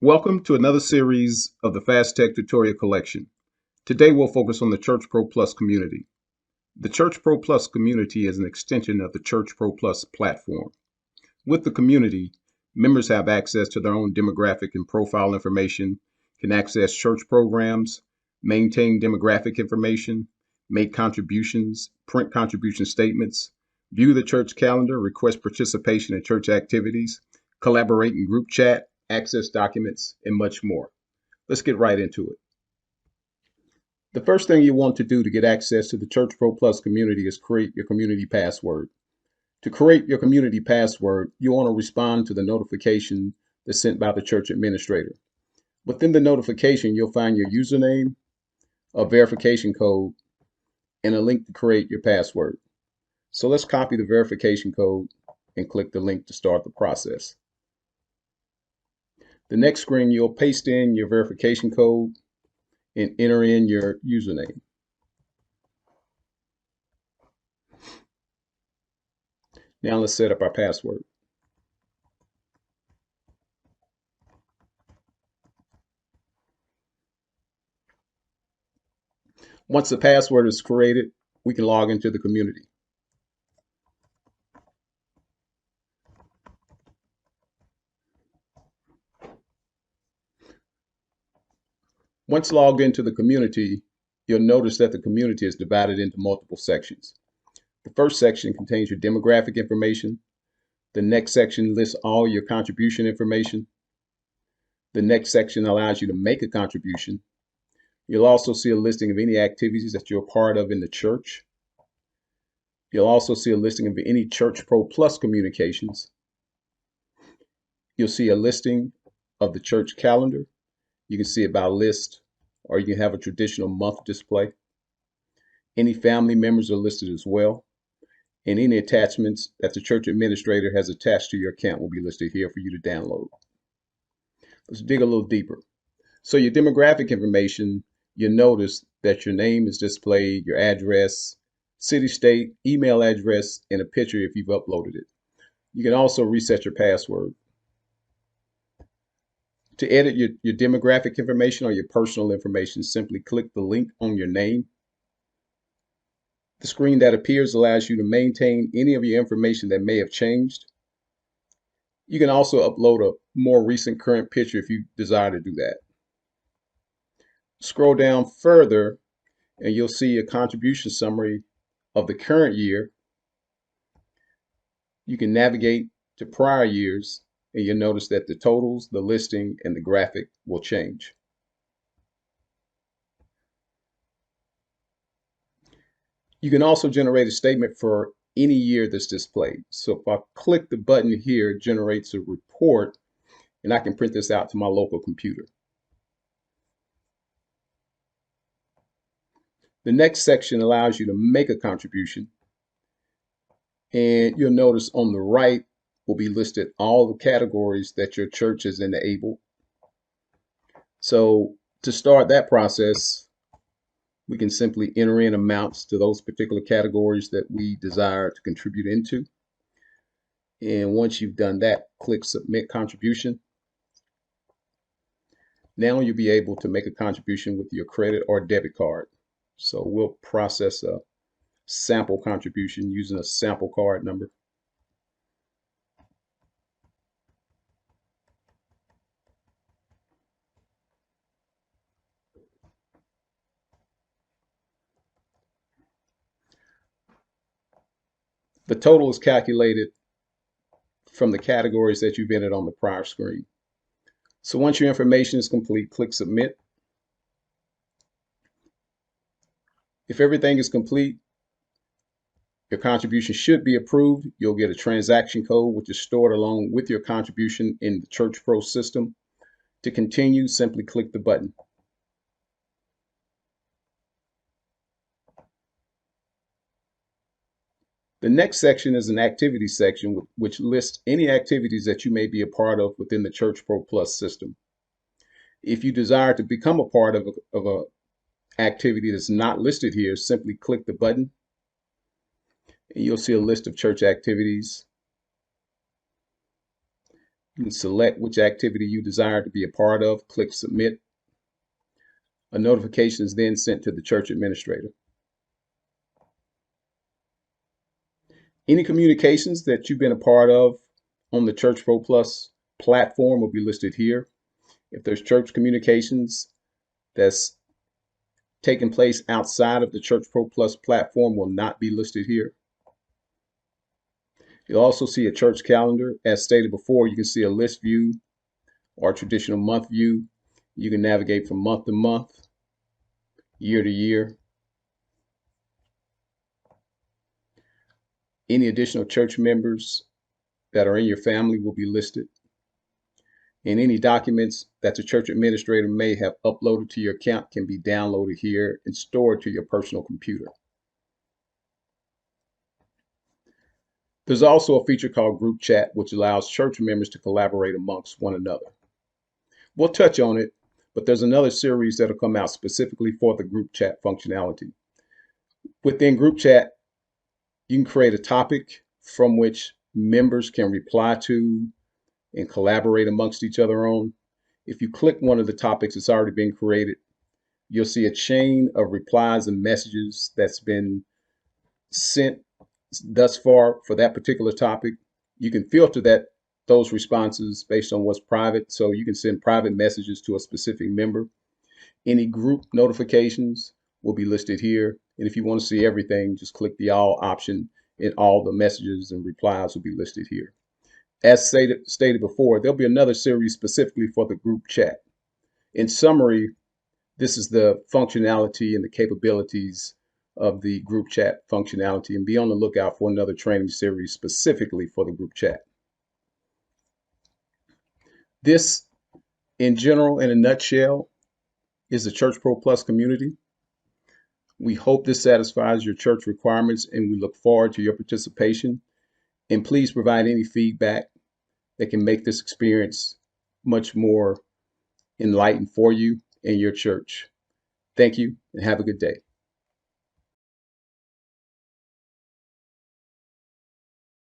Welcome to another series of the Fast Tech Tutorial Collection. Today we'll focus on the ChurchPro Plus community. The ChurchPro Plus community is an extension of the ChurchPro Plus platform. With the community, members have access to their own demographic and profile information, can access church programs, maintain demographic information, make contributions, print contribution statements, view the church calendar, request participation in church activities, collaborate in group chat, access documents, and much more. Let's get right into it. The first thing you want to do to get access to the ChurchPro Plus community is create your community password. To create your community password, you want to respond to the notification that's sent by the church administrator. Within the notification, you'll find your username, a verification code, and a link to create your password. So let's copy the verification code and click the link to start the process. The next screen, you'll paste in your verification code and enter in your username. Now let's set up our password. Once the password is created, we can log into the community. Once logged into the community, you'll notice that the community is divided into multiple sections. The first section contains your demographic information. The next section lists all your contribution information. The next section allows you to make a contribution. You'll also see a listing of any activities that you're a part of in the church. You'll also see a listing of any ChurchPro Plus communications. You'll see a listing of the church calendar. You can see it by list, or you can have a traditional month display. Any family members are listed as well, and any attachments that the church administrator has attached to your account will be listed here for you to download. Let's dig a little deeper. So your demographic information, you'll notice that your name is displayed, your address, city, state, email address, and a picture if you've uploaded it. You can also reset your password. To edit your demographic information or your personal information, simply click the link on your name. The screen that appears allows you to maintain any of your information that may have changed. You can also upload a more recent current picture if you desire to do that. Scroll down further and you'll see a contribution summary of the current year. You can navigate to prior years, and you'll notice that the totals, the listing, and the graphic will change. You can also generate a statement for any year that's displayed. So if I click the button here, it generates a report, and I can print this out to my local computer. The next section allows you to make a contribution, and you'll notice on the right will be listed all the categories that your church has enabled. So to start that process, we can simply enter in amounts to those particular categories that we desire to contribute into. And once you've done that, click Submit Contribution. Now you'll be able to make a contribution with your credit or debit card. So we'll process a sample contribution using a sample card number. The total is calculated from the categories that you've entered on the prior screen. So once your information is complete, click Submit. If everything is complete, your contribution should be approved. You'll get a transaction code, which is stored along with your contribution in the ChurchPro system. To continue, simply click the button. The next section is an activity section, which lists any activities that you may be a part of within the ChurchPro Plus system. If you desire to become a part of an activity that's not listed here, simply click the button, and you'll see a list of church activities. You can select which activity you desire to be a part of, click Submit. A notification is then sent to the church administrator. Any communications that you've been a part of on the ChurchPro Plus platform will be listed here. If there's church communications that's taking place outside of the ChurchPro Plus platform, will not be listed here. You'll also see a church calendar. As stated before, you can see a list view or a traditional month view. You can navigate from month to month, year to year. Any additional church members that are in your family will be listed. And any documents that the church administrator may have uploaded to your account can be downloaded here and stored to your personal computer. There's also a feature called Group Chat, which allows church members to collaborate amongst one another. We'll touch on it, but there's another series that'll come out specifically for the Group Chat functionality. Within Group Chat, you can create a topic from which members can reply to and collaborate amongst each other on. If you click one of the topics that's already been created, you'll see a chain of replies and messages that's been sent thus far for that particular topic. You can filter those responses based on what's private, so you can send private messages to a specific member. Any group notifications will be listed here, and if you want to see everything, just click the all option and all the messages and replies will be listed here. As stated before, there'll be another series specifically for the group chat. In summary, this is the functionality and the capabilities of the group chat functionality, and be on the lookout for another training series specifically for the group chat. This, in general, in a nutshell, is the ChurchPro Plus community. We hope this satisfies your church requirements, and we look forward to your participation. And please provide any feedback that can make this experience much more enlightened for you and your church. Thank you, and have a good day.